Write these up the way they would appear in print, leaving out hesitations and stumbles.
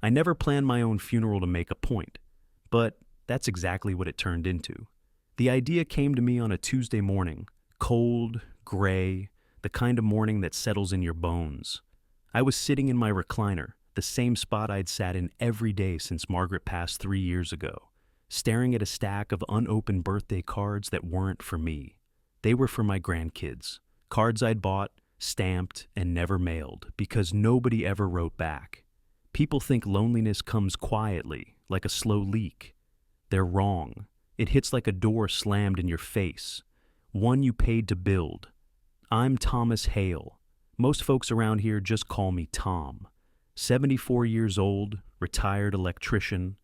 I never planned my own funeral to make a point, but that's exactly what it turned into. The idea came to me on a Tuesday morning, cold, gray, the kind of morning that settles in your bones. I was sitting in my recliner, the same spot I'd sat in every day since Margaret passed 3 years ago, staring at a stack of unopened birthday cards that weren't for me. They were for my grandkids, cards I'd bought, stamped, and never mailed because nobody ever wrote back. People think loneliness comes quietly, like a slow leak. They're wrong. It hits like a door slammed in your face, one you paid to build. I'm Thomas Hale. Most folks around here just call me Tom. 74 years old, retired electrician,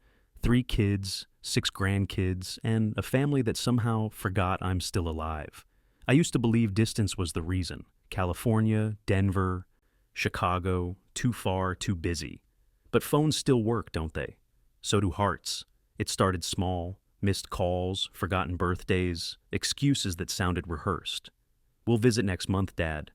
3 kids, 6 grandkids, and a family that somehow forgot I'm still alive. I used to believe distance was the reason. California, Denver, Chicago, too far, too busy. But phones still work, don't they? So do hearts. It started small, missed calls, forgotten birthdays, excuses that sounded rehearsed. We'll visit next month, Dad.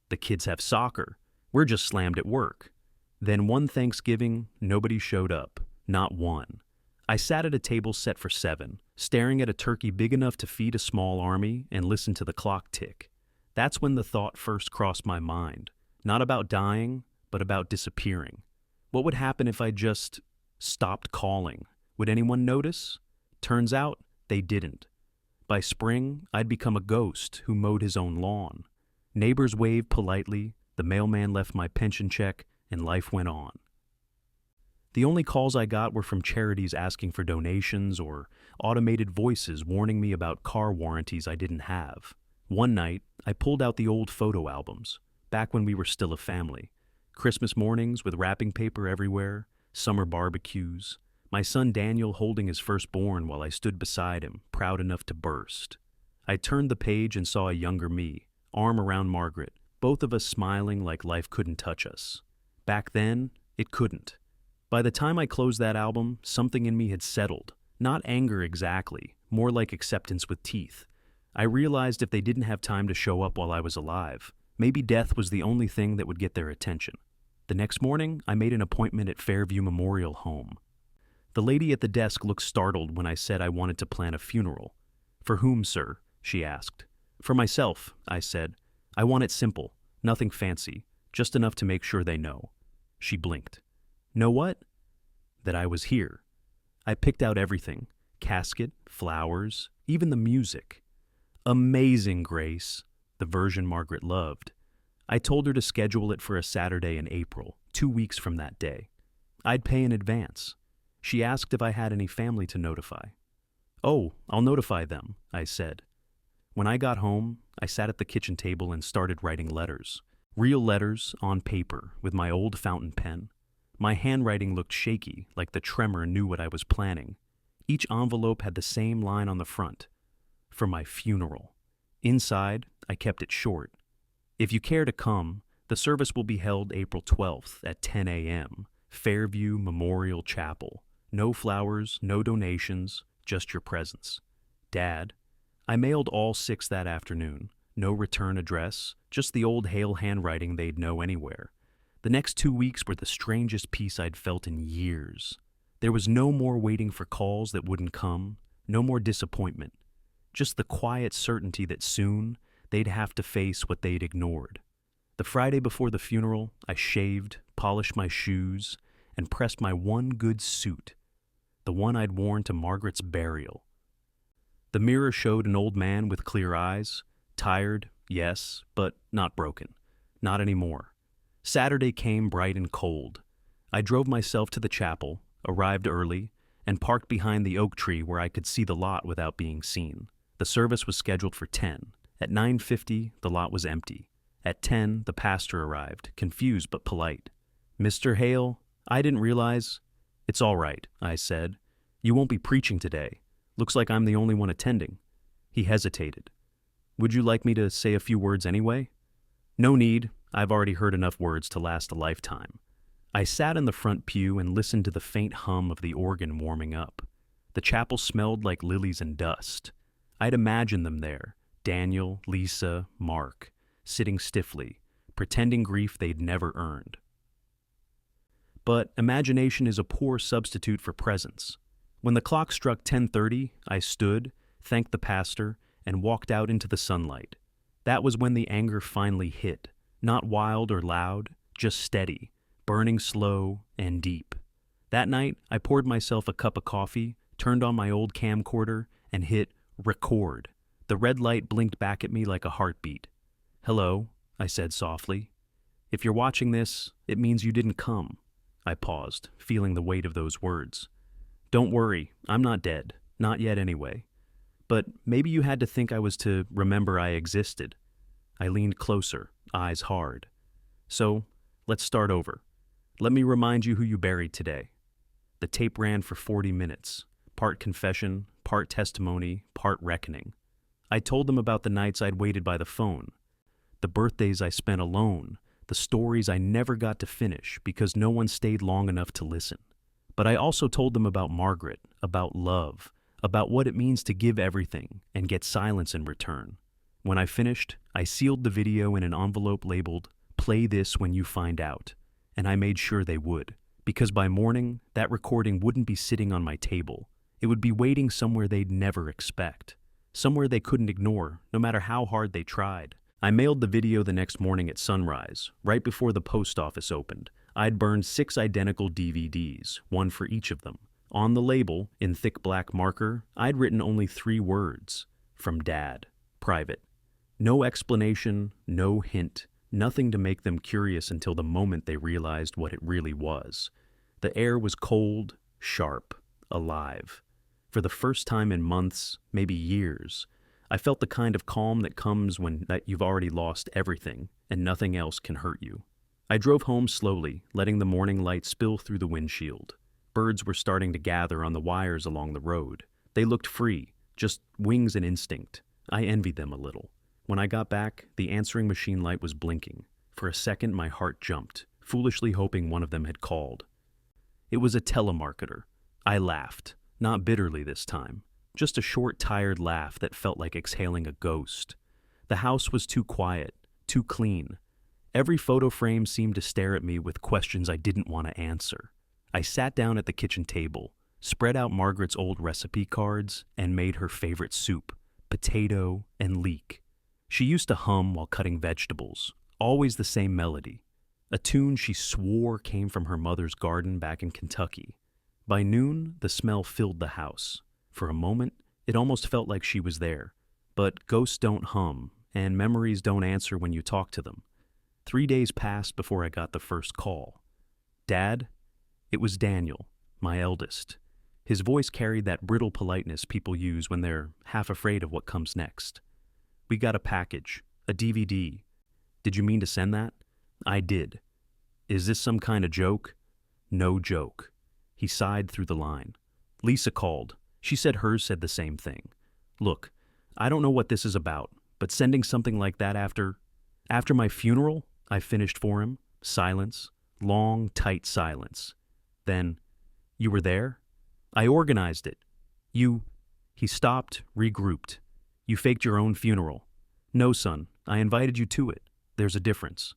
The kids have soccer. We're just slammed at work. Then one Thanksgiving, nobody showed up. Not one. I sat at a table set for 7, staring at a turkey big enough to feed a small army and listen to the clock tick. That's when the thought first crossed my mind. Not about dying, but about disappearing. What would happen if I just stopped calling? Would anyone notice? Turns out, they didn't. By spring, I'd become a ghost who mowed his own lawn. Neighbors waved politely, the mailman left my pension check, and life went on. The only calls I got were from charities asking for donations or automated voices warning me about car warranties I didn't have. One night, I pulled out the old photo albums, back when we were still a family. Christmas mornings with wrapping paper everywhere, summer barbecues, my son Daniel holding his firstborn while I stood beside him, proud enough to burst. I turned the page and saw a younger me, arm around Margaret, both of us smiling like life couldn't touch us. Back then, it couldn't. By the time I closed that album, something in me had settled. Not anger exactly, more like acceptance with teeth. I realized if they didn't have time to show up while I was alive, maybe death was the only thing that would get their attention. The next morning, I made an appointment at Fairview Memorial Home. The lady at the desk looked startled when I said I wanted to plan a funeral. "For whom, sir?" she asked. "For myself," I said. "I want it simple, nothing fancy, just enough to make sure they know." She blinked. "Know what?" "That I was here." I picked out everything: casket, flowers, even the music. Amazing Grace, the version Margaret loved. I told her to schedule it for a Saturday in April, 2 weeks from that day. I'd pay in advance. She asked if I had any family to notify. "Oh, I'll notify them," I said. When I got home, I sat at the kitchen table and started writing letters. Real letters on paper with my old fountain pen. My handwriting looked shaky, like the tremor knew what I was planning. Each envelope had the same line on the front: "For my funeral." Inside, I kept it short. "If you care to come, the service will be held April 12th at 10 a.m., Fairview Memorial Chapel. No flowers, no donations, just your presence. Dad." I mailed all 6 that afternoon. No return address, just the old Hale handwriting they'd know anywhere. The next 2 weeks were the strangest peace I'd felt in years. There was no more waiting for calls that wouldn't come, no more disappointment. Just the quiet certainty that soon they'd have to face what they'd ignored. The Friday before the funeral, I shaved, polished my shoes, and pressed my one good suit, the one I'd worn to Margaret's burial. The mirror showed an old man with clear eyes, tired, yes, but not broken. Not anymore. Saturday came bright and cold. I drove myself to the chapel, arrived early, and parked behind the oak tree where I could see the lot without being seen. The service was scheduled for 10. At 9:50, the lot was empty. At 10, the pastor arrived, confused but polite. "Mr. Hale, I didn't realize—" "It's all right," I said. "You won't be preaching today. Looks like I'm the only one attending." He hesitated. "Would you like me to say a few words anyway?" "No need. I've already heard enough words to last a lifetime." I sat in the front pew and listened to the faint hum of the organ warming up. The chapel smelled like lilies and dust. I'd imagined them there, Daniel, Lisa, Mark, sitting stiffly, pretending grief they'd never earned. But imagination is a poor substitute for presence. When the clock struck 10:30, I stood, thanked the pastor, and walked out into the sunlight. That was when the anger finally hit, not wild or loud, just steady, burning slow and deep. That night, I poured myself a cup of coffee, turned on my old camcorder, and hit record. The red light blinked back at me like a heartbeat. "Hello," I said softly. "If you're watching this, it means you didn't come." I paused, feeling the weight of those words. "Don't worry, I'm not dead. Not yet anyway. But maybe you had to think I was to remember I existed." I leaned closer, eyes hard. "So, let's start over. Let me remind you who you buried today." The tape ran for 40 minutes, part confession, part testimony, part reckoning. I told them about the nights I'd waited by the phone, the birthdays I spent alone, the stories I never got to finish because no one stayed long enough to listen. But I also told them about Margaret, about love, about what it means to give everything and get silence in return. When I finished, I sealed the video in an envelope labeled, "Play this when you find out," and I made sure they would, because by morning, that recording wouldn't be sitting on my table. It would be waiting somewhere they'd never expect, somewhere they couldn't ignore, no matter how hard they tried. I mailed the video the next morning at sunrise, right before the post office opened. I'd burned 6 identical DVDs, one for each of them. On the label, in thick black marker, I'd written only 3 words: "From Dad, private." No explanation, no hint, nothing to make them curious until the moment they realized what it really was. The air was cold, sharp, alive. For the first time in months, maybe years, I felt the kind of calm that comes when you've already lost everything and nothing else can hurt you. I drove home slowly, letting the morning light spill through the windshield. Birds were starting to gather on the wires along the road. They looked free, just wings and instinct. I envied them a little. When I got back, the answering machine light was blinking. For a second, my heart jumped, foolishly hoping one of them had called. It was a telemarketer. I laughed, not bitterly this time, just a short, tired laugh that felt like exhaling a ghost. The house was too quiet, too clean. Every photo frame seemed to stare at me with questions I didn't want to answer. I sat down at the kitchen table, spread out Margaret's old recipe cards, and made her favorite soup, potato and leek. She used to hum while cutting vegetables, always the same melody, a tune she swore came from her mother's garden back in Kentucky. By noon, the smell filled the house. For a moment, it almost felt like she was there. But ghosts don't hum, and memories don't answer when you talk to them. 3 days passed before I got the first call. "Dad?" It was Daniel, my eldest. His voice carried that brittle politeness people use when they're half afraid of what comes next. "We got a package, a DVD. Did you mean to send that?" "I did." "Is this some kind of joke?" "No joke." He sighed through the line. "Lisa called. She said hers said the same thing. Look, I don't know what this is about, but sending something like that after my funeral," I finished for him. Silence. Long, tight silence. Then, "You were there?" "I organized it." "You—" He stopped, regrouped. "You faked your own funeral." "No, son, I invited you to it. There's a difference."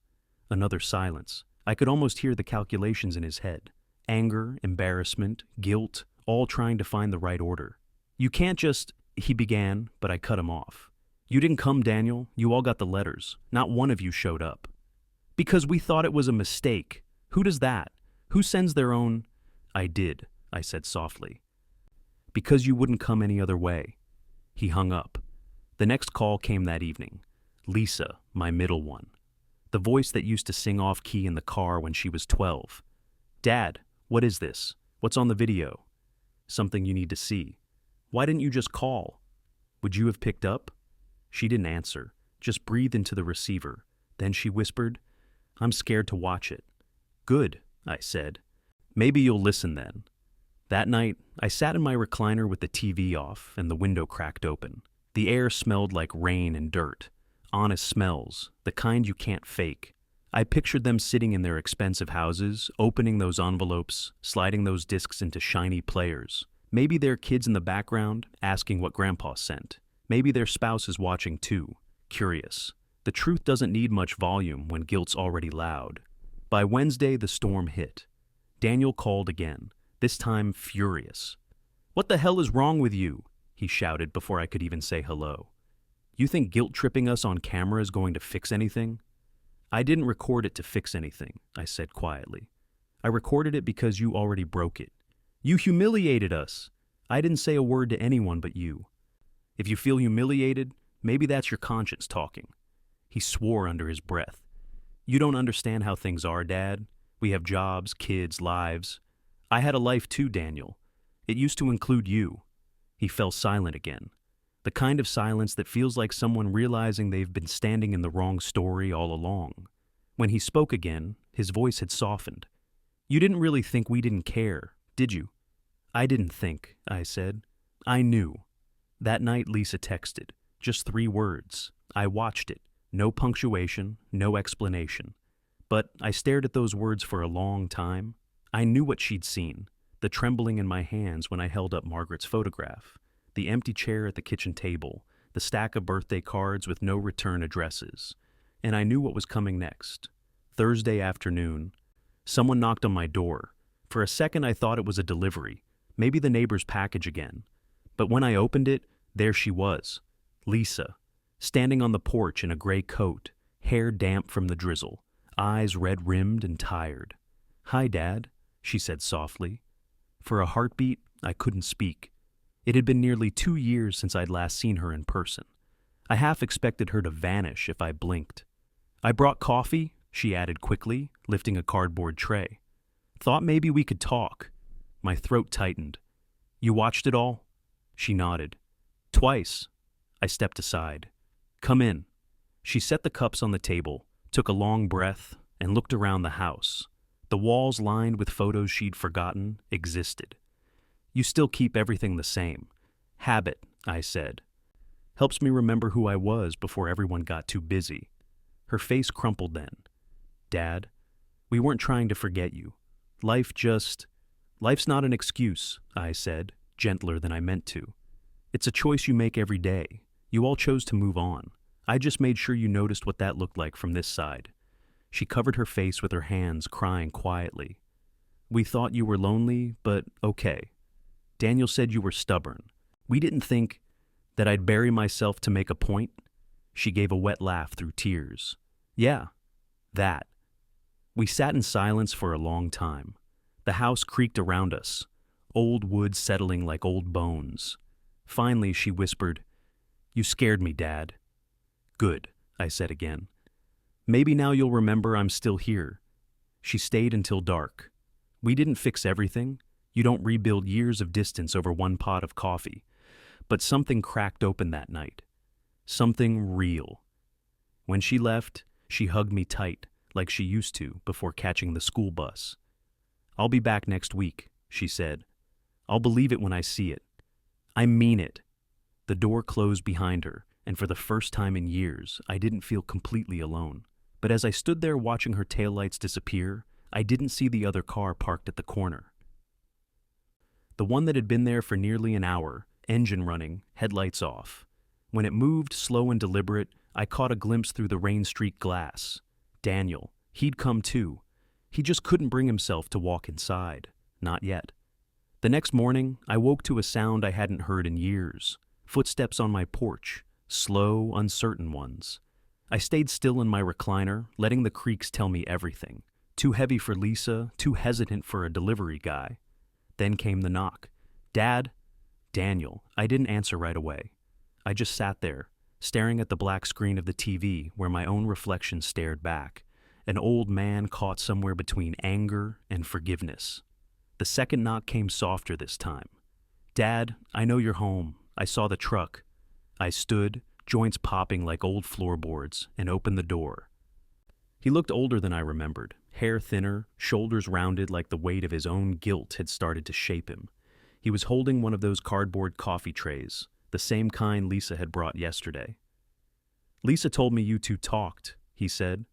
Another silence. I could almost hear the calculations in his head. Anger, embarrassment, guilt, all trying to find the right order. "You can't just—" he began, but I cut him off. "You didn't come, Daniel. You all got the letters. Not one of you showed up." "Because we thought it was a mistake. Who does that? Who sends their own—" "I did," I said softly. "Because you wouldn't come any other way." He hung up. The next call came that evening. Lisa, my middle one. The voice that used to sing off-key in the car when she was 12. "Dad, what is this? What's on the video?" "Something you need to see." "Why didn't you just call?" "Would you have picked up?" She didn't answer, just breathed into the receiver. Then she whispered, "I'm scared to watch it." "Good," I said. "Maybe you'll listen then." That night, I sat in my recliner with the TV off and the window cracked open. The air smelled like rain and dirt. Honest smells, the kind you can't fake. I pictured them sitting in their expensive houses, opening those envelopes, sliding those discs into shiny players. Maybe their kids in the background, asking what Grandpa sent. Maybe their spouse is watching too, curious. The truth doesn't need much volume when guilt's already loud. By Wednesday, the storm hit. Daniel called again, this time furious. "What the hell is wrong with you?" he shouted before I could even say hello. "You think guilt-tripping us on camera is going to fix anything?" "I didn't record it to fix anything," I said quietly. "I recorded it because you already broke it. You humiliated us. I didn't say a word to anyone but you. If you feel humiliated, maybe that's your conscience talking." He swore under his breath. "You don't understand how things are, Dad. We have jobs, kids, lives. I had a life too, Daniel. It used to include you." He fell silent again. The kind of silence that feels like someone realizing they've been standing in the wrong story all along. When he spoke again, his voice had softened. "You didn't really think we didn't care, did you?" "I didn't think," I said. "I knew." That night Lisa texted. Just 3 words. I watched it. No punctuation, no explanation. But I stared at those words for a long time. I knew what she'd seen. The trembling in my hands when I held up Margaret's photograph. The empty chair at the kitchen table. The stack of birthday cards with no return addresses. And I knew what was coming next. Thursday afternoon. Someone knocked on my door. For a second I thought it was a delivery. Maybe the neighbor's package again. But when I opened it, there she was. Lisa. Standing on the porch in a gray coat, hair damp from the drizzle, eyes red-rimmed and tired. "Hi, Dad," she said softly. For a heartbeat, I couldn't speak. It had been nearly 2 years since I'd last seen her in person. I half expected her to vanish if I blinked. "I brought coffee," she added quickly, lifting a cardboard tray. "Thought maybe we could talk." My throat tightened. "You watched it all?" She nodded. "Twice." I stepped aside. "Come in." She set the cups on the table, took a long breath, and looked around the house. The walls lined with photos she'd forgotten existed. "You still keep everything the same." "Habit," I said. "Helps me remember who I was before everyone got too busy." Her face crumpled then. "Dad, we weren't trying to forget you. Life's not an excuse," I said, gentler than I meant to. "It's a choice you make every day. You all chose to move on. I just made sure you noticed what that looked like from this side." She covered her face with her hands, crying quietly. "We thought you were lonely, but okay. Daniel said you were stubborn. We didn't think that I'd bury myself to make a point." She gave a wet laugh through tears. "Yeah, that." We sat in silence for a long time. The house creaked around us, old wood settling like old bones. Finally, she whispered, "You scared me, Dad." "Good," I said again. "Maybe now you'll remember I'm still here." She stayed until dark. We didn't fix everything. You don't rebuild years of distance over one pot of coffee. But something cracked open that night. Something real. When she left, she hugged me tight, like she used to before catching the school bus. "I'll be back next week," she said. "I'll believe it when I see it. I mean it." The door closed behind her, and for the first time in years, I didn't feel completely alone. But as I stood there watching her taillights disappear, I didn't see the other car parked at the corner. The one that had been there for nearly an hour, engine running, headlights off. When it moved, slow and deliberate, I caught a glimpse through the rain-streaked glass. Daniel. He'd come too. He just couldn't bring himself to walk inside. Not yet. The next morning, I woke to a sound I hadn't heard in years. Footsteps on my porch. Slow, uncertain ones. I stayed still in my recliner, letting the creaks tell me everything. Too heavy for Lisa, too hesitant for a delivery guy. Then came the knock. "Dad?" "Daniel." I didn't answer right away. I just sat there, staring at the black screen of the TV where my own reflection stared back. An old man caught somewhere between anger and forgiveness. The second knock came softer this time. "Dad, I know you're home. I saw the truck." I stood, joints popping like old floorboards, and opened the door. He looked older than I remembered, hair thinner, shoulders rounded like the weight of his own guilt had started to shape him. He was holding one of those cardboard coffee trays, the same kind Lisa had brought yesterday. "Lisa told me you two talked," he said.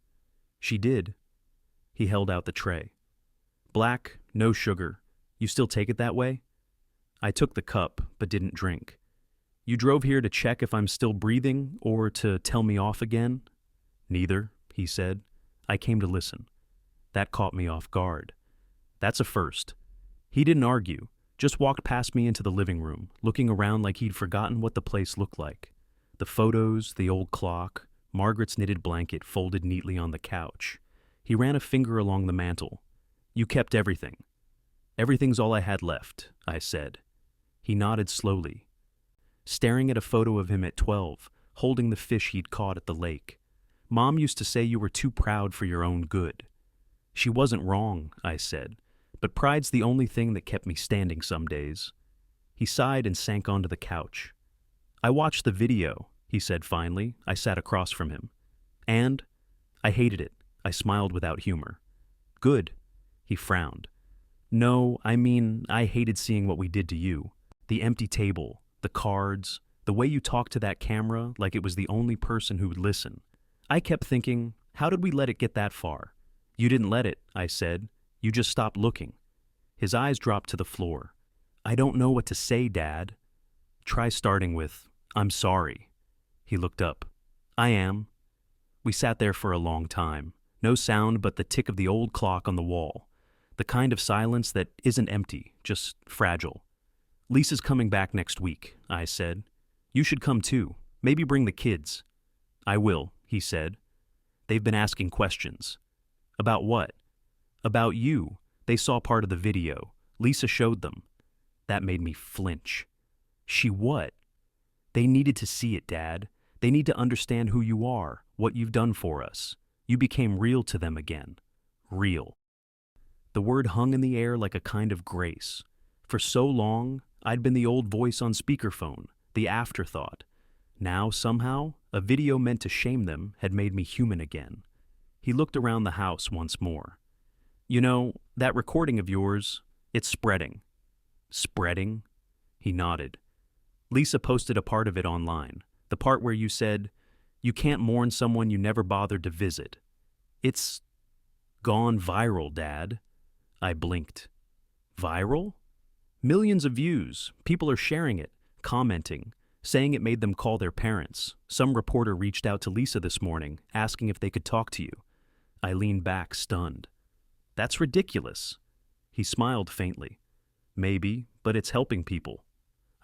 "She did." He held out the tray. "Black, no sugar. You still take it that way?" I took the cup, but didn't drink. "You drove here to check if I'm still breathing, or to tell me off again?" "Neither," he said. "I came to listen." That caught me off guard. That's a first. He didn't argue, just walked past me into the living room, looking around like he'd forgotten what the place looked like. The photos, the old clock, Margaret's knitted blanket folded neatly on the couch. He ran a finger along the mantel. You kept everything. Everything's all I had left, I said. He nodded slowly, staring at a photo of him at 12, holding the fish he'd caught at the lake. Mom used to say you were too proud for your own good. She wasn't wrong, I said, but pride's the only thing that kept me standing some days. He sighed and sank onto the couch. I watched the video, he said finally. I sat across from him. And? I hated it. I smiled without humor. Good. He frowned. No, I mean, I hated seeing what we did to you. The empty table, the cards, the way you talked to that camera like it was the only person who would listen. I kept thinking, how did we let it get that far? You didn't let it, I said. You just stopped looking. His eyes dropped to the floor. I don't know what to say, Dad. Try starting with, I'm sorry. He looked up. I am. We sat there for a long time. No sound but the tick of the old clock on the wall. The kind of silence that isn't empty, just fragile. Lisa's coming back next week, I said. You should come too. Maybe bring the kids. I will, he said. They've been asking questions. About what? About you. They saw part of the video. Lisa showed them. That made me flinch. She what? They needed to see it, Dad. They need to understand who you are, what you've done for us. You became real to them again. Real. The word hung in the air like a kind of grace. For so long, I'd been the old voice on speakerphone, the afterthought. Now, somehow, a video meant to shame them had made me human again. He looked around the house once more. You know, that recording of yours, it's spreading. Spreading? He nodded. Lisa posted a part of it online, the part where you said, you can't mourn someone you never bothered to visit. It's gone viral, Dad. I blinked. Viral? Millions of views. People are sharing it, commenting, saying it made them call their parents. Some reporter reached out to Lisa this morning, asking if they could talk to you. I leaned back, stunned. That's ridiculous. He smiled faintly. Maybe, but it's helping people.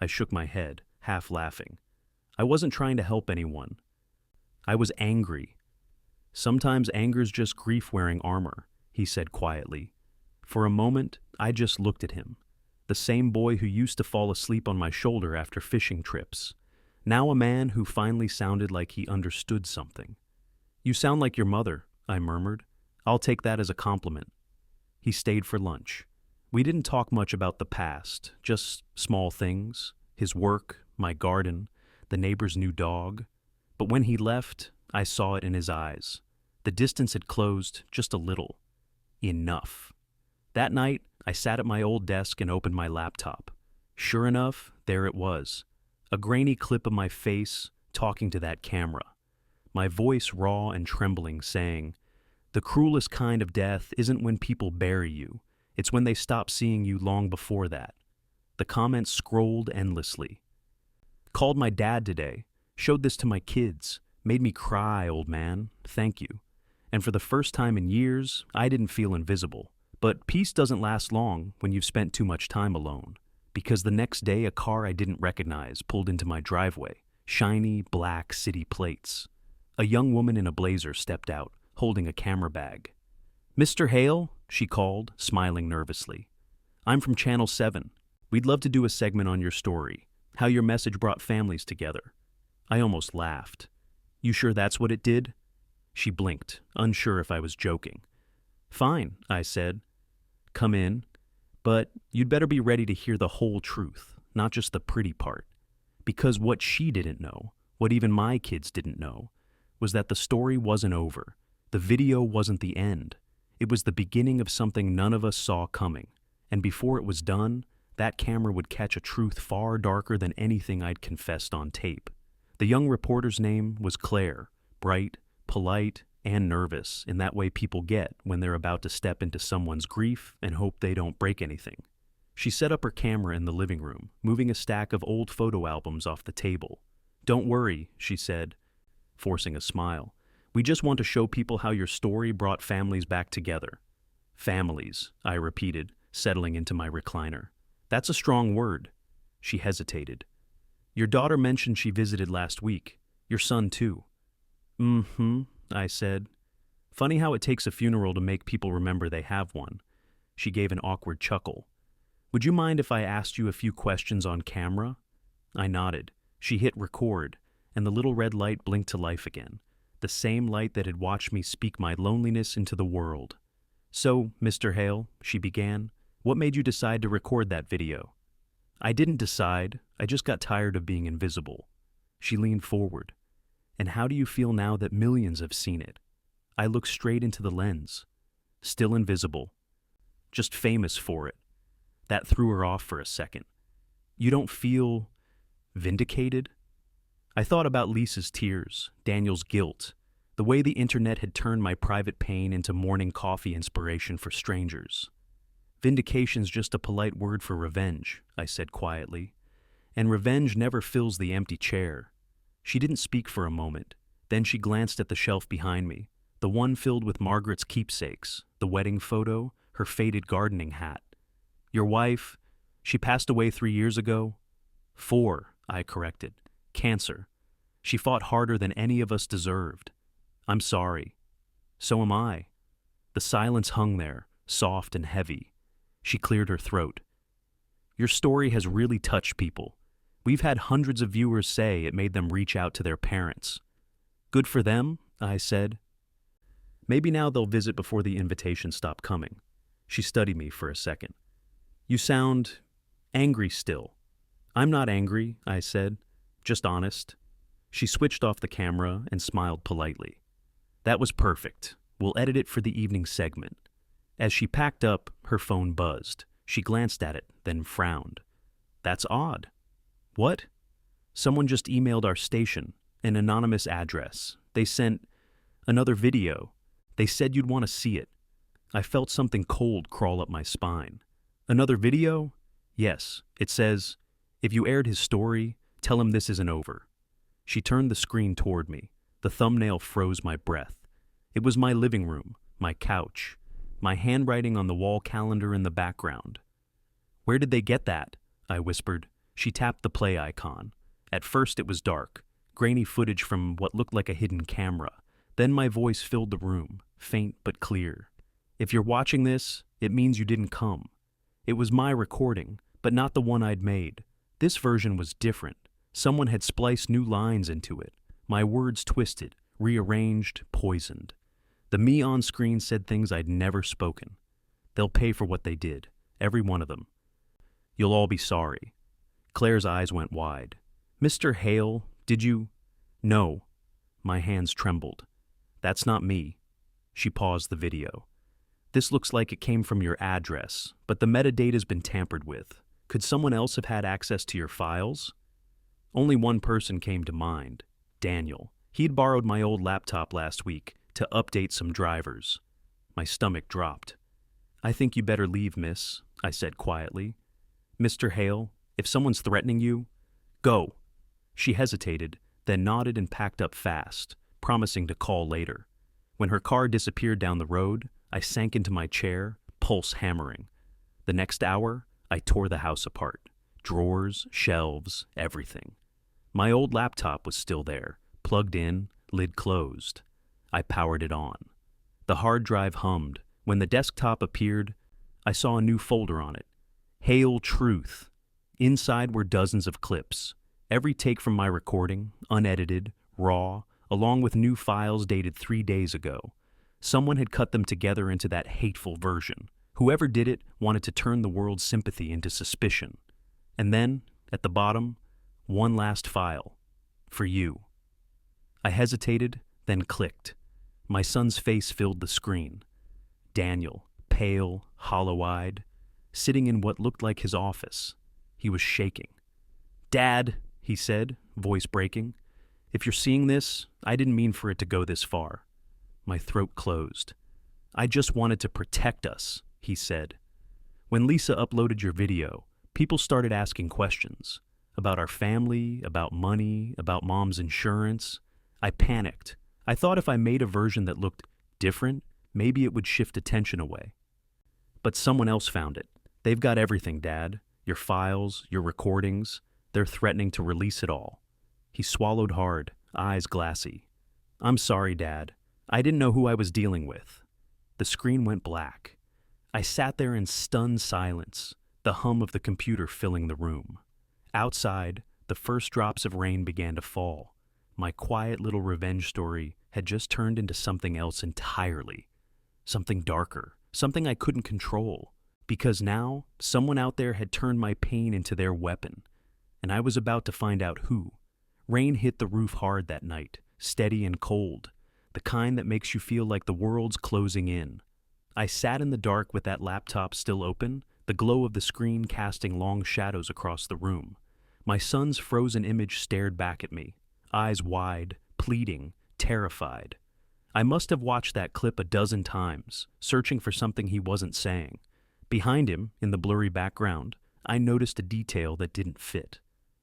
I shook my head, half laughing. I wasn't trying to help anyone. I was angry. Sometimes anger's just grief wearing armor, he said quietly. For a moment, I just looked at him. The same boy who used to fall asleep on my shoulder after fishing trips. Now a man who finally sounded like he understood something. You sound like your mother, I murmured. I'll take that as a compliment. He stayed for lunch. We didn't talk much about the past, just small things, his work, my garden, the neighbor's new dog. But when he left, I saw it in his eyes. The distance had closed just a little. Enough. That night, I sat at my old desk and opened my laptop. Sure enough, there it was. A grainy clip of my face talking to that camera. My voice raw and trembling, saying, "The cruelest kind of death isn't when people bury you. It's when they stop seeing you long before that." The comments scrolled endlessly. Called my dad today. Showed this to my kids. Made me cry, old man. Thank you. And for the first time in years, I didn't feel invisible. But peace doesn't last long when you've spent too much time alone. Because the next day, a car I didn't recognize pulled into my driveway. Shiny, black city plates. A young woman in a blazer stepped out, holding a camera bag. "Mr. Hale," she called, smiling nervously. "I'm from Channel 7. We'd love to do a segment on your story, how your message brought families together." I almost laughed. "You sure that's what it did?" She blinked, unsure if I was joking. "Fine," I said. "Come in. But you'd better be ready to hear the whole truth, not just the pretty part. Because what she didn't know, what even my kids didn't know, was that the story wasn't over. The video wasn't the end. It was the beginning of something none of us saw coming. And before it was done, that camera would catch a truth far darker than anything I'd confessed on tape. The young reporter's name was Claire, bright, polite, and nervous in that way people get when they're about to step into someone's grief and hope they don't break anything. She set up her camera in the living room, moving a stack of old photo albums off the table. "Don't worry," she said, forcing a smile. "We just want to show people how your story brought families back together." Families, I repeated, settling into my recliner. That's a strong word. She hesitated. Your daughter mentioned she visited last week. Your son, too. Mm-hmm, I said. Funny how it takes a funeral to make people remember they have one. She gave an awkward chuckle. Would you mind if I asked you a few questions on camera? I nodded. She hit record, and the little red light blinked to life again, the same light that had watched me speak my loneliness into the world. So, Mr. Hale, she began, what made you decide to record that video? I didn't decide. I just got tired of being invisible. She leaned forward. And how do you feel now that millions have seen it? I looked straight into the lens. Still invisible. Just famous for it. That threw her off for a second. You don't feel vindicated? I thought about Lisa's tears, Daniel's guilt, the way the internet had turned my private pain into morning coffee inspiration for strangers. Vindication's just a polite word for revenge, I said quietly. And revenge never fills the empty chair. She didn't speak for a moment. Then she glanced at the shelf behind me, the one filled with Margaret's keepsakes, the wedding photo, her faded gardening hat. Your wife, she passed away 3 years ago? 4, I corrected. Cancer. She fought harder than any of us deserved. I'm sorry. So am I. The silence hung there, soft and heavy. She cleared her throat. Your story has really touched people. We've had hundreds of viewers say it made them reach out to their parents. Good for them, I said. Maybe now they'll visit before the invitations stop coming. She studied me for a second. You sound angry still. I'm not angry, I said. Just honest. She switched off the camera and smiled politely. That was perfect. We'll edit it for the evening segment. As she packed up, her phone buzzed. She glanced at it, then frowned. That's odd. What? Someone just emailed our station, an anonymous address. They sent another video. They said you'd want to see it. I felt something cold crawl up my spine. Another video? Yes. It says, if you aired his story, tell him this isn't over. She turned the screen toward me. The thumbnail froze my breath. It was my living room, my couch, my handwriting on the wall calendar in the background. Where did they get that? I whispered. She tapped the play icon. At first it was dark, grainy footage from what looked like a hidden camera. Then my voice filled the room, faint but clear. If you're watching this, it means you didn't come. It was my recording, but not the one I'd made. This version was different. Someone had spliced new lines into it. My words twisted, rearranged, poisoned. The me on screen said things I'd never spoken. They'll pay for what they did, every one of them. You'll all be sorry. Claire's eyes went wide. Mr. Hale, did you? No. My hands trembled. That's not me. She paused the video. This looks like it came from your address, but the metadata's been tampered with. Could someone else have had access to your files? Only one person came to mind, Daniel. He'd borrowed my old laptop last week to update some drivers. My stomach dropped. I think you better leave, miss, I said quietly. Mr. Hale, if someone's threatening you, go. She hesitated, then nodded and packed up fast, promising to call later. When her car disappeared down the road, I sank into my chair, pulse hammering. The next hour, I tore the house apart. Drawers, shelves, everything. My old laptop was still there, plugged in, lid closed. I powered it on. The hard drive hummed. When the desktop appeared, I saw a new folder on it. Hale Truth. Inside were dozens of clips. Every take from my recording, unedited, raw, along with new files dated 3 days ago. Someone had cut them together into that hateful version. Whoever did it wanted to turn the world's sympathy into suspicion. And then, at the bottom, one last file. For you. I hesitated, then clicked. My son's face filled the screen. Daniel, pale, hollow-eyed, sitting in what looked like his office. He was shaking. Dad, he said, voice breaking. If you're seeing this, I didn't mean for it to go this far. My throat closed. I just wanted to protect us, he said. When Lisa uploaded your video, people started asking questions. About our family, about money, about Mom's insurance. I panicked. I thought if I made a version that looked different, maybe it would shift attention away. But someone else found it. They've got everything, Dad. Your files, your recordings. They're threatening to release it all. He swallowed hard, eyes glassy. I'm sorry, Dad. I didn't know who I was dealing with. The screen went black. I sat there in stunned silence, the hum of the computer filling the room. Outside, the first drops of rain began to fall. My quiet little revenge story had just turned into something else entirely. Something darker, something I couldn't control. Because now, someone out there had turned my pain into their weapon. And I was about to find out who. Rain hit the roof hard that night, steady and cold, the kind that makes you feel like the world's closing in. I sat in the dark with that laptop still open, the glow of the screen casting long shadows across the room. My son's frozen image stared back at me, eyes wide, pleading, terrified. I must have watched that clip a dozen times, searching for something he wasn't saying. Behind him, in the blurry background, I noticed a detail that didn't fit.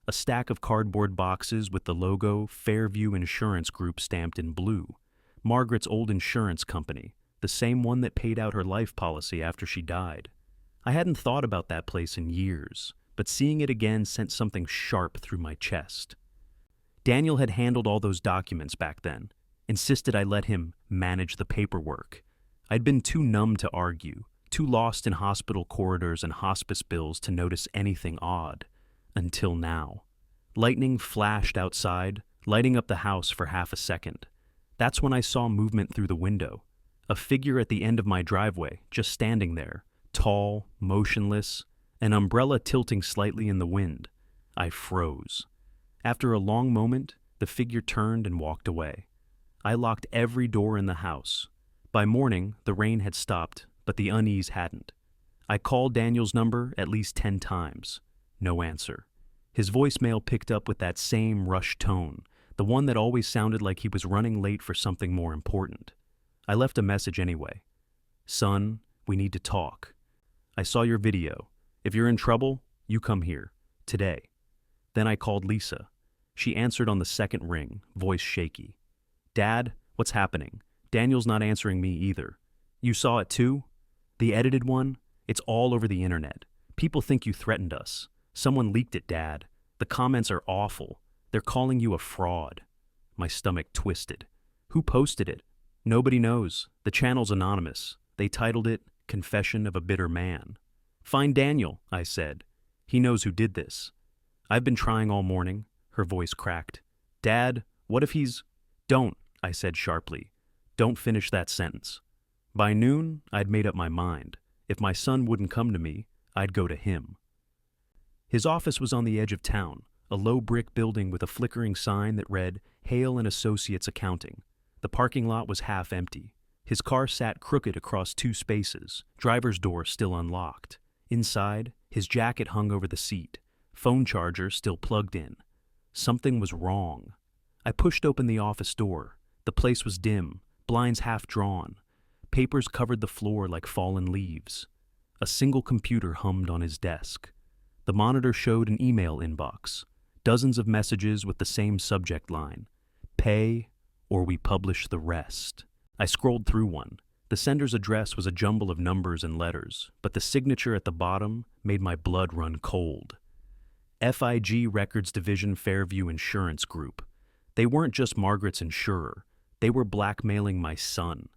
A stack of cardboard boxes with the logo Fairview Insurance Group stamped in blue. Margaret's old insurance company, the same one that paid out her life policy after she died. I hadn't thought about that place in years, but seeing it again sent something sharp through my chest. Daniel had handled all those documents back then, insisted I let him manage the paperwork. I'd been too numb to argue, too lost in hospital corridors and hospice bills to notice anything odd. Until now. Lightning flashed outside, lighting up the house for half a second. That's when I saw movement through the window. A figure at the end of my driveway, just standing there, tall, motionless, an umbrella tilting slightly in the wind. I froze. After a long moment, the figure turned and walked away. I locked every door in the house. By morning, the rain had stopped, but the unease hadn't. I called Daniel's number at least 10 times. No answer. His voicemail picked up with that same rushed tone, the one that always sounded like he was running late for something more important. I left a message anyway. Son, we need to talk. I saw your video. If you're in trouble, you come here. Today. Then I called Lisa. She answered on the second ring, voice shaky. Dad, what's happening? Daniel's not answering me either. You saw it too? The edited one? It's all over the internet. People think you threatened us. Someone leaked it, Dad. The comments are awful. They're calling you a fraud. My stomach twisted. Who posted it? Nobody knows. The channel's anonymous. They titled it Confession of a Bitter Man. Find Daniel, I said. He knows who did this. I've been trying all morning. Her voice cracked. Dad, what if he's... Don't, I said sharply. Don't finish that sentence. By noon, I'd made up my mind. If my son wouldn't come to me, I'd go to him. His office was on the edge of town, a low brick building with a flickering sign that read Hale and Associates Accounting. The parking lot was half empty. His car sat crooked across 2 spaces, driver's door still unlocked. Inside, his jacket hung over the seat, phone charger still plugged in. Something was wrong. I pushed open the office door. The place was dim, blinds half drawn. Papers covered the floor like fallen leaves. A single computer hummed on his desk. The monitor showed an email inbox, dozens of messages with the same subject line, pay or we publish the rest. I scrolled through one. The sender's address was a jumble of numbers and letters, but the signature at the bottom made my blood run cold. FIG Records Division Fairview Insurance Group. They weren't just Margaret's insurer. They were blackmailing my son.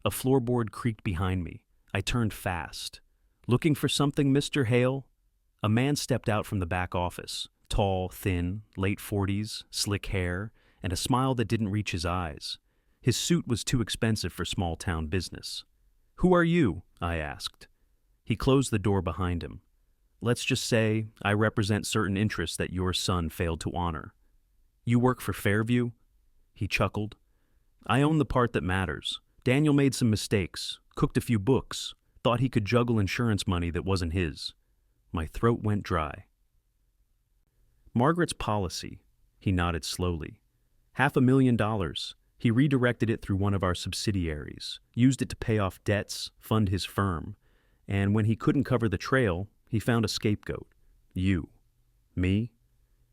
A floorboard creaked behind me. I turned fast. Looking for something, Mr. Hale? A man stepped out from the back office, tall, thin, late 40s, slick hair, and a smile that didn't reach his eyes. His suit was too expensive for small-town business. Who are you? I asked. He closed the door behind him. Let's just say I represent certain interests that your son failed to honor. You work for Fairview? He chuckled. I own the part that matters. Daniel made some mistakes, cooked a few books, thought he could juggle insurance money that wasn't his. My throat went dry. Margaret's policy, he nodded slowly. $500,000. He redirected it through one of our subsidiaries, used it to pay off debts, fund his firm, and when he couldn't cover the trail, he found a scapegoat. You. Me?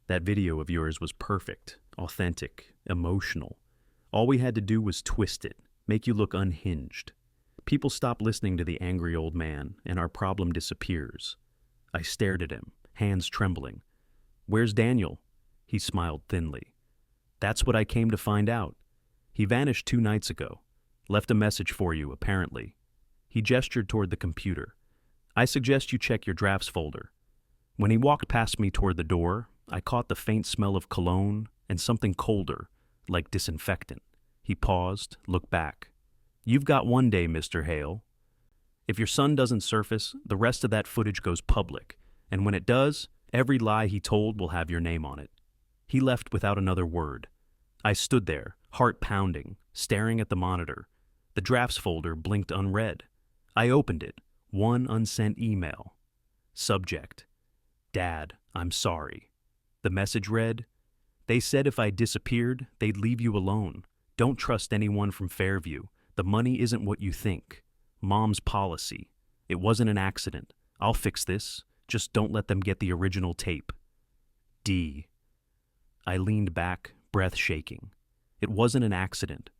That video of yours was perfect, authentic, emotional. All we had to do was twist it, make you look unhinged. People stop listening to the angry old man, and our problem disappears. I stared at him, hands trembling. "Where's Daniel?" He smiled thinly. "That's what I came to find out. He vanished 2 nights ago. Left a message for you, apparently." He gestured toward the computer. "I suggest you check your drafts folder." When he walked past me toward the door, I caught the faint smell of cologne and something colder, like disinfectant. He paused, looked back. "You've got one day, Mr. Hale. If your son doesn't surface, the rest of that footage goes public, and when it does, every lie he told will have your name on it." He left without another word. I stood there, heart pounding, staring at the monitor. The drafts folder blinked unread. I opened it. One unsent email. Subject: "Dad, I'm sorry." The message read, "They said if I disappeared, they'd leave you alone. Don't trust anyone from Fairview. The money isn't what you think. Mom's policy. It wasn't an accident. I'll fix this. Just don't let them get the original tape. D." I leaned back, breath shaking. It wasn't an accident.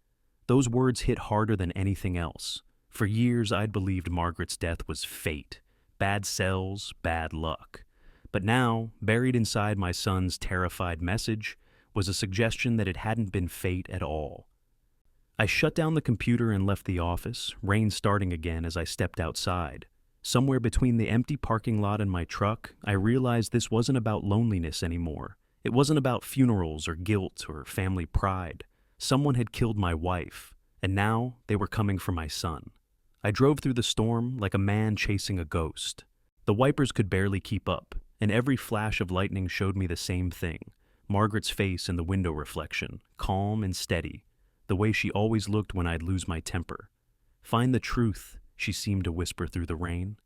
Those words hit harder than anything else. For years, I'd believed Margaret's death was fate. Bad cells, bad luck. But now, buried inside my son's terrified message, was a suggestion that it hadn't been fate at all. I shut down the computer and left the office, rain starting again as I stepped outside. Somewhere between the empty parking lot and my truck, I realized this wasn't about loneliness anymore. It wasn't about funerals or guilt or family pride. Someone had killed my wife, and now they were coming for my son. I drove through the storm like a man chasing a ghost. The wipers could barely keep up, and every flash of lightning showed me the same thing: Margaret's face in the window reflection, calm and steady, the way she always looked when I'd lose my temper. "Find the truth," she seemed to whisper through the rain.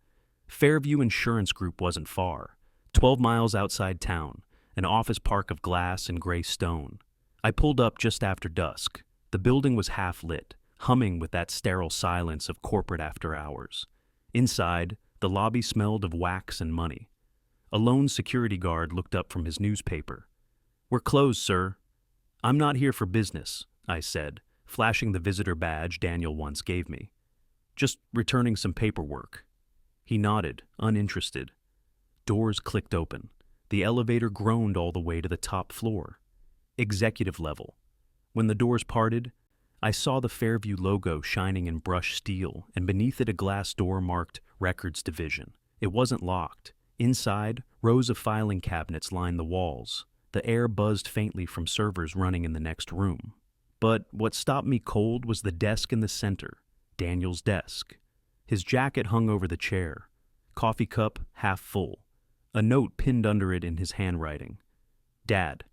Fairview Insurance Group wasn't far, 12 miles outside town, an office park of glass and gray stone. I pulled up just after dusk. The building was half lit, humming with that sterile silence of corporate after hours. Inside, the lobby smelled of wax and money. A lone security guard looked up from his newspaper. "We're closed, sir." "I'm not here for business," I said, flashing the visitor badge Daniel once gave me. "Just returning some paperwork." He nodded, uninterested. Doors clicked open. The elevator groaned all the way to the top floor. Executive level. When the doors parted, I saw the Fairview logo shining in brushed steel, and beneath it a glass door marked Records Division. It wasn't locked. Inside, rows of filing cabinets lined the walls. The air buzzed faintly from servers running in the next room. But what stopped me cold was the desk in the center, Daniel's desk. His jacket hung over the chair, coffee cup half full, a note pinned under it in his handwriting. "Dad,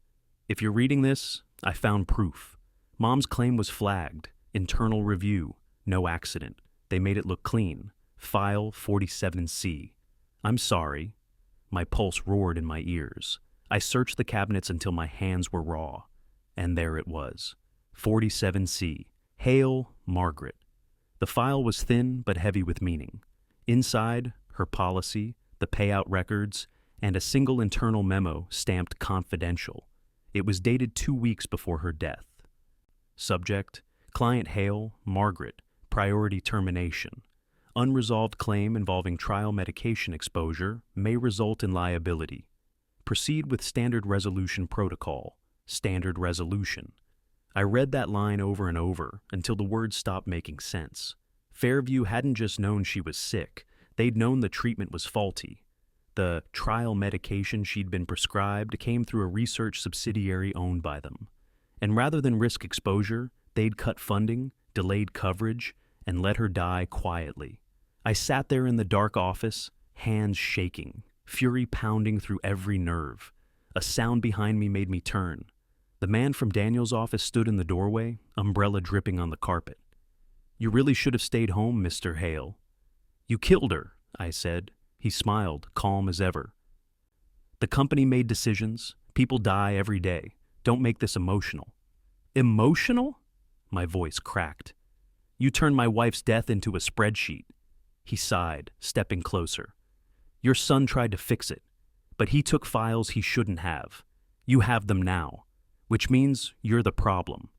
if you're reading this, I found proof. Mom's claim was flagged. Internal review. No accident. They made it look clean. File 47C. I'm sorry." My pulse roared in my ears. I searched the cabinets until my hands were raw. And there it was. 47C. Hale, Margaret. The file was thin but heavy with meaning. Inside, her policy, the payout records, and a single internal memo stamped confidential. It was dated 2 weeks before her death. Subject: Client Hale, Margaret, priority termination. Unresolved claim involving trial medication exposure may result in liability. Proceed with standard resolution protocol. Standard resolution. I read that line over and over until the words stopped making sense. Fairview hadn't just known she was sick, they'd known the treatment was faulty. The trial medication she'd been prescribed came through a research subsidiary owned by them. And rather than risk exposure, they'd cut funding, delayed coverage, and let her die quietly. I sat there in the dark office, hands shaking, fury pounding through every nerve. A sound behind me made me turn. The man from Daniel's office stood in the doorway, umbrella dripping on the carpet. "You really should have stayed home, Mr. Hale." "You killed her," I said. He smiled, calm as ever. "The company made decisions. People die every day. Don't make this emotional." "Emotional?" My voice cracked. "You turned my wife's death into a spreadsheet." He sighed, stepping closer. "Your son tried to fix it, but he took files he shouldn't have. You have them now, which means you're the problem."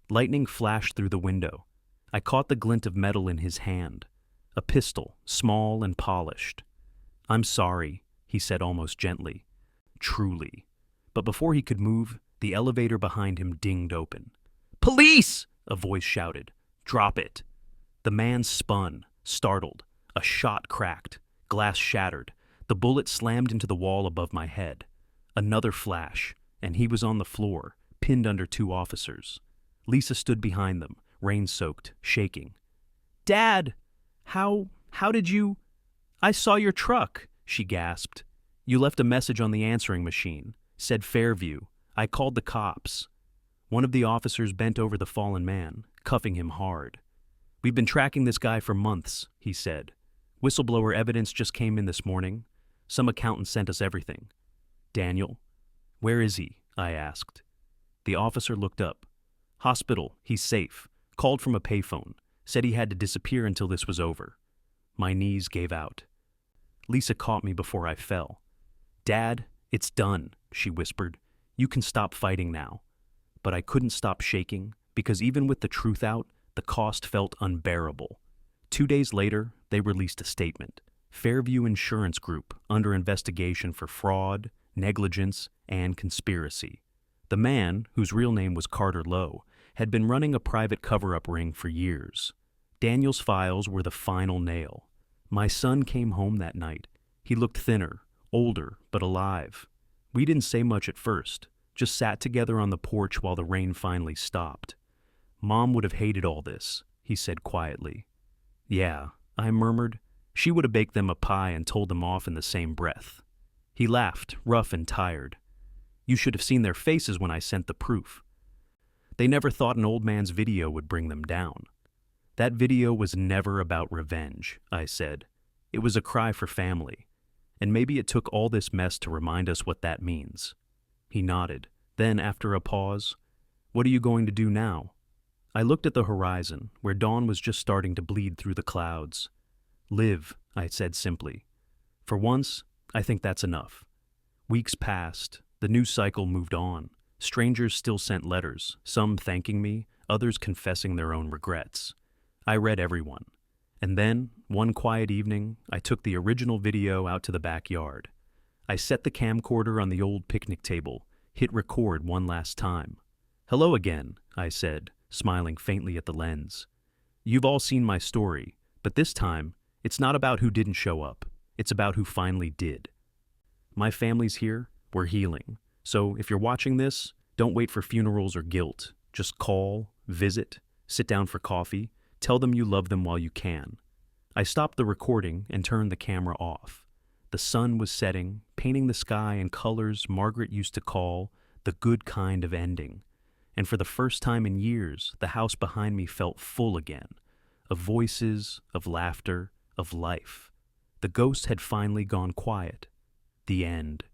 Lightning flashed through the window. I caught the glint of metal in his hand, a pistol, small and polished. "I'm sorry," he said almost gently. "Truly." But before he could move, the elevator behind him dinged open. "Police!" a voice shouted. "Drop it." The man spun, startled. A shot cracked. Glass shattered. The bullet slammed into the wall above my head. Another flash, and he was on the floor, pinned under two officers. Lisa stood behind them, rain-soaked, shaking. "Dad! How did you—" "I saw your truck," she gasped. "You left a message on the answering machine. Said Fairview. I called the cops." One of the officers bent over the fallen man, cuffing him hard. "We've been tracking this guy for months," he said. "Whistleblower evidence just came in this morning. Some accountant sent us everything." "Daniel?" "Where is he?" I asked. The officer looked up. "Hospital, he's safe. Called from a payphone. Said he had to disappear until this was over." My knees gave out. Lisa caught me before I fell. "Dad, it's done," she whispered. "You can stop fighting now." But I couldn't stop shaking, because even with the truth out, the cost felt unbearable. 2 days later, they released a statement. Fairview Insurance Group, under investigation for fraud, negligence, and conspiracy. The man, whose real name was Carter Lowe, had been running a private cover-up ring for years. Daniel's files were the final nail. My son came home that night. He looked thinner, older, but alive. We didn't say much at first, just sat together on the porch while the rain finally stopped. "Mom would have hated all this," he said quietly. "Yeah," I murmured. "She would have baked them a pie and told them off in the same breath." He laughed, rough and tired. "You should have seen their faces when I sent the proof. They never thought an old man's video would bring them down." "That video was never about revenge," I said. "It was a cry for family. And maybe it took all this mess to remind us what that means." He nodded. Then, after a pause, "What are you going to do now?" I looked at the horizon, where dawn was just starting to bleed through the clouds. "Live," I said simply. "For once, I think that's enough." Weeks passed. The news cycle moved on. Strangers still sent letters, some thanking me, others confessing their own regrets. I read everyone. And then, one quiet evening, I took the original video out to the backyard. I set the camcorder on the old picnic table, hit record one last time. "Hello again," I said, smiling faintly at the lens. "You've all seen my story, but this time, it's not about who didn't show up. It's about who finally did. My family's here, we're healing. So if you're watching this, don't wait for funerals or guilt. Just call, visit, sit down for coffee, tell them you love them while you can." I stopped the recording and turned the camera off. The sun was setting, painting the sky in colors Margaret used to call the good kind of ending. And for the first time in years, the house behind me felt full again, of voices, of laughter, of life. The ghost had finally gone quiet. The end.